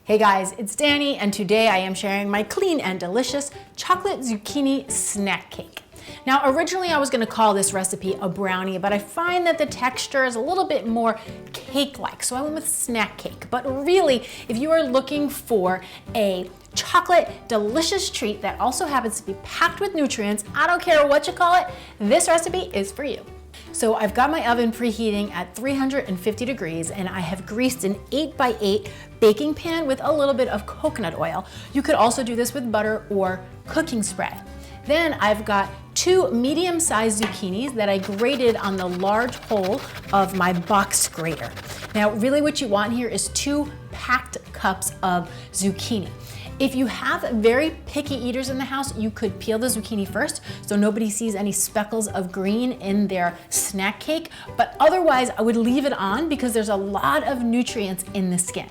Hey guys, it's Danny, and today I am sharing my clean and delicious chocolate zucchini snack cake. Now, originally I was gonna call this recipe a brownie, but I find that the texture is a little bit more cake-like, so I went with snack cake. But really, if you are looking for a chocolate delicious treat that also happens to be packed with nutrients, I don't care what you call it, this recipe is for you. So I've got my oven preheating at 350 degrees, and I have greased an 8x8 baking pan with a little bit of coconut oil. You could also do this with butter or cooking spray. Then I've got 2 medium-sized zucchinis that I grated on the large hole of my box grater. Now, really what you want here is 2 packed cups of zucchini. If you have very picky eaters in the house, you could peel the zucchini first so nobody sees any speckles of green in their snack cake, but otherwise I would leave it on because there's a lot of nutrients in the skin.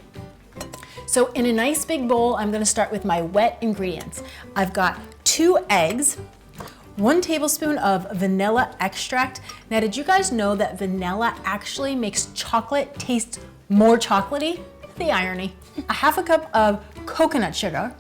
So in a nice big bowl, I'm gonna start with my wet ingredients. I've got 2 eggs, 1 tablespoon of vanilla extract. Now, did you guys know that vanilla actually makes chocolate taste more chocolatey? The irony. A half a cup of coconut sugar.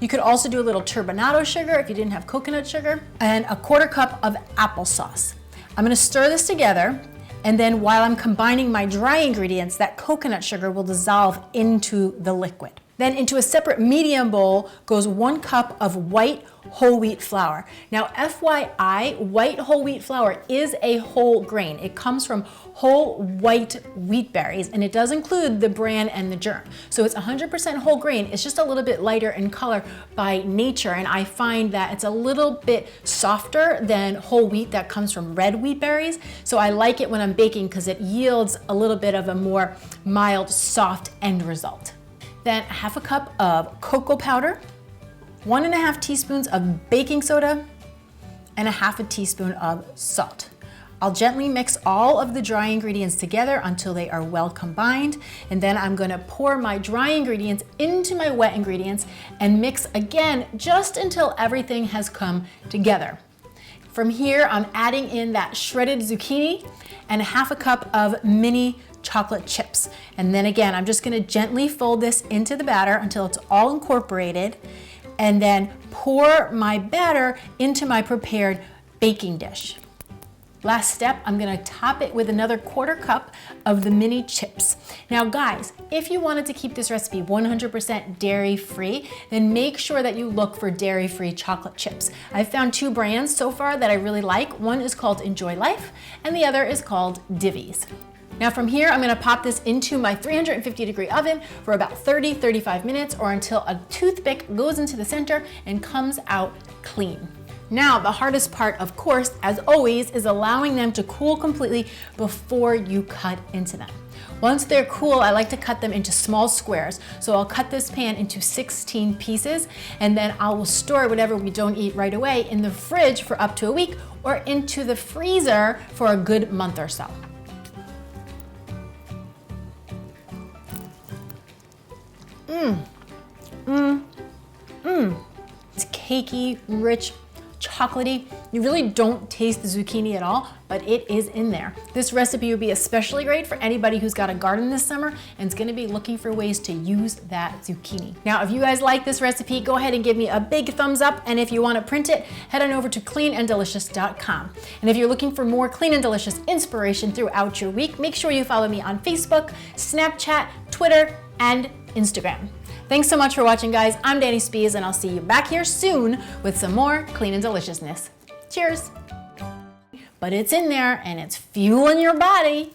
You could also do a little turbinado sugar if you didn't have coconut sugar, and a 1/4 cup of applesauce. I'm gonna stir this together, and then while I'm combining my dry ingredients, that coconut sugar will dissolve into the liquid. Then into a separate medium bowl goes 1 cup of white whole wheat flour. Now, FYI, white whole wheat flour is a whole grain. It comes from whole white wheat berries, and it does include the bran and the germ. So it's 100% whole grain. It's just a little bit lighter in color by nature, and I find that it's a little bit softer than whole wheat that comes from red wheat berries. So I like it when I'm baking because it yields a little bit of a more mild, soft end result. Then 1/2 cup of cocoa powder, 1½ teaspoons of baking soda, and 1/2 teaspoon of salt. I'll gently mix all of the dry ingredients together until they are well combined, and then I'm gonna pour my dry ingredients into my wet ingredients and mix again just until everything has come together. From here, I'm adding in that shredded zucchini and 1/2 cup of mini chocolate chips. And then again, I'm just gonna gently fold this into the batter until it's all incorporated, and then pour my batter into my prepared baking dish. Last step, I'm gonna top it with another 1/4 cup of the mini chips. Now guys, if you wanted to keep this recipe 100% dairy-free, then make sure that you look for dairy-free chocolate chips. I've found 2 brands so far that I really like. One is called Enjoy Life, and the other is called Divvies. Now from here, I'm gonna pop this into my 350-degree oven for about 30-35 minutes, or until a toothpick goes into the center and comes out clean. Now, the hardest part, of course, as always, is allowing them to cool completely before you cut into them. Once they're cool, I like to cut them into small squares. So I'll cut this pan into 16 pieces, and then I will store whatever we don't eat right away in the fridge for up to a week, or into the freezer for a good month or so. It's cakey, rich, chocolatey. You really don't taste the zucchini at all, but it is in there. This recipe would be especially great for anybody who's got a garden this summer and is gonna be looking for ways to use that zucchini. Now, if you guys like this recipe, go ahead and give me a big thumbs up, and if you wanna print it, head on over to cleananddelicious.com. And if you're looking for more clean and delicious inspiration throughout your week, make sure you follow me on Facebook, Snapchat, Twitter, and Instagram. Thanks so much for watching, guys. I'm Danny Spies, and I'll see you back here soon with some more clean and deliciousness. Cheers. But it's in there, and it's fueling your body.